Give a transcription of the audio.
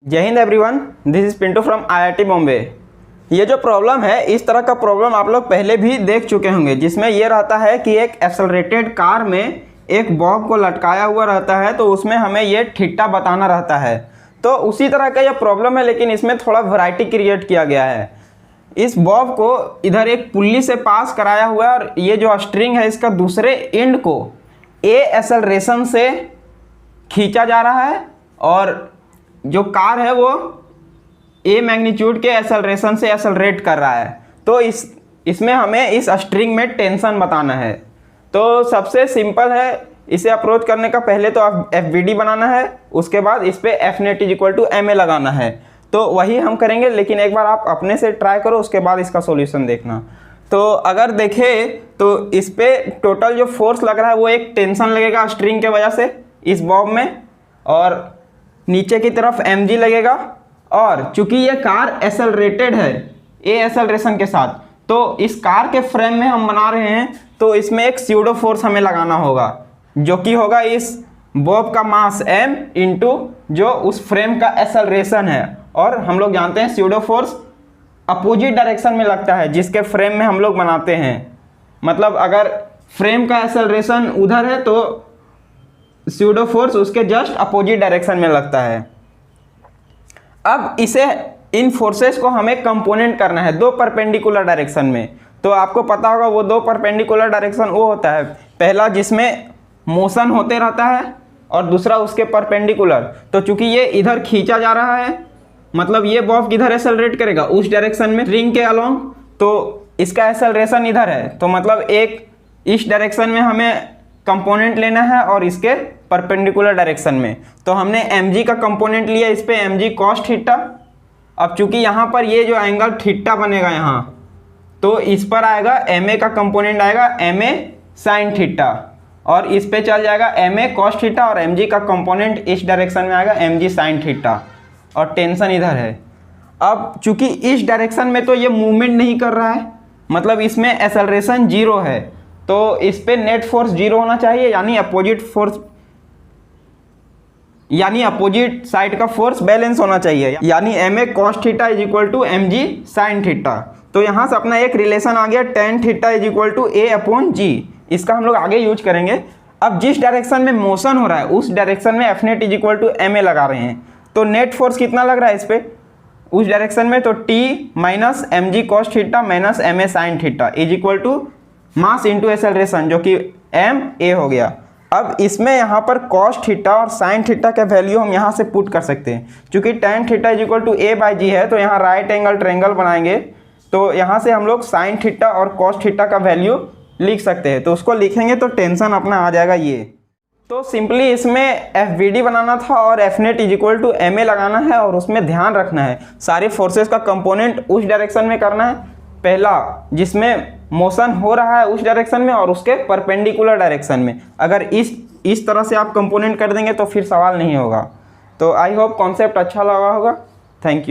जय Hind everyone, this is Pintu from IIT Bombay. ये जो प्रॉब्लम है, इस तरह का प्रॉब्लम आप लोग पहले भी देख चुके होंगे, जिसमें ये रहता है कि एक एक्सेलरेटेड कार में एक बॉब को लटकाया हुआ रहता है, तो उसमें हमें ये ठिट्टा बताना रहता है। तो उसी तरह का ये प्रॉब्लम है, लेकिन इसमें थोड़ा वैरायटी क्रिएट किया गया है। इस बॉब को इधर एक पुल्ली से पास कराया हुआ है और ये जो स्ट्रिंग है इसका दूसरे एंड को ए एक्सेलरेशन से खींचा जा रहा है और जो कार है वो ए मैग्नीट्यूड के एक्सेलरेशन से एक्सेलरेट कर रहा है। तो इसमें हमें इस स्ट्रिंग में टेंशन बताना है। तो सबसे सिंपल है, इसे अप्रोच करने का पहले तो FVD बनाना है, उसके बाद इस पर Fnet = MA लगाना है। तो वही हम करेंगे, लेकिन एक बार आप अपने से ट्राई करो, उसके बाद इसका सॉल्यूशन देखना। तो अगर देखें तो इस पर टोटल जो फोर्स लग रहा है वो एक टेंशन लगेगा स्ट्रिंग के वजह से इस बॉब में, और नीचे की तरफ mg लगेगा। और चूंकि ये कार एक्सेलरेटेड है ए एक्सेलरेशन के साथ, तो इस कार के फ्रेम में हम बना रहे हैं, तो इसमें एक स्यूडो फोर्स हमें लगाना होगा, जो कि होगा इस बॉब का मास m इंटू जो उस फ्रेम का एक्सेलरेशन है। और हम लोग जानते हैं स्यूडो फोर्स अपोजिट डायरेक्शन में लगता है जिसके फ्रेम में हम लोग बनाते हैं। मतलब अगर फ्रेम का एक्सेलरेशन उधर है तो स्यूडो फोर्स उसके जस्ट अपोजिट डायरेक्शन में लगता है। अब इसे इन फोर्सेस को हमें कंपोनेंट करना है दो परपेंडिकुलर डायरेक्शन में। तो आपको पता होगा वो दो परपेंडिकुलर डायरेक्शन वो होता है, पहला जिसमें मोशन होते रहता है और दूसरा उसके परपेंडिकुलर। तो चूंकि ये इधर खींचा जा रहा है, मतलब ये बॉब किधर एक्सेलरेट करेगा, उस डायरेक्शन में रिंग के अलोंग, तो इसका एक्सेलरेशन इधर है। तो मतलब एक इस डायरेक्शन में हमें कंपोनेंट लेना है और इसके परपेंडिकुलर डायरेक्शन में। तो हमने mg का कंपोनेंट लिया, इस पे mg cos थीटा। अब चूंकि यहाँ पर ये जो एंगल थीटा बनेगा यहाँ, तो इस पर आएगा ma का कंपोनेंट आएगा ma sin थीटा, और इस पे चल जाएगा ma cos थीटा, और mg का कंपोनेंट इस डायरेक्शन में आएगा mg sin थीटा, और टेंशन इधर है। अब चूंकि इस डायरेक्शन में तो ये मूवमेंट नहीं कर रहा है, मतलब इसमें एक्सेलरेशन 0 है, तो इस पे नेट फोर्स 0 होना चाहिए, यानी अपोजिट साइड का फोर्स बैलेंस होना चाहिए, यानी ma cos theta = mg sin theta. तो यहाँ से अपना एक रिलेशन आ गया tan थीटा = A/g। इसका हम लोग आगे यूज करेंगे। अब जिस डायरेक्शन में मोशन हो रहा है उस डायरेक्शन में Fnet = ma लगा रहे हैं, तो नेट फोर्स कितना लग रहा है इस पे उस डायरेक्शन में, तो T - mg cos theta - ma sin theta = mass into acceleration, जो कि ma हो गया। अब इसमें यहाँ पर cos थीटा और sin थीटा का वैल्यू हम यहाँ से पुट कर सकते हैं। चूंकि tan थीटा = A/g है, तो यहाँ राइट एंगल ट्रायंगल बनाएंगे, तो यहाँ से हम लोग sin थीटा और cos थीटा का वैल्यू लिख सकते हैं। तो उसको लिखेंगे तो टेंशन अपना आ जाएगा ये। तो सिंपली इसमें FVD बनाना था और Fnet = ma लगाना है, और उसमें ध्यान रखना है सारे फोर्सेस का कंपोनेंट उस डायरेक्शन में करना है, पहला जिसमें मोशन हो रहा है उस डायरेक्शन में और उसके परपेंडिकुलर डायरेक्शन में। अगर इस तरह से आप कंपोनेंट कर देंगे तो फिर सवाल नहीं होगा। तो आई होप कॉन्सेप्ट अच्छा लगा होगा। Thank you.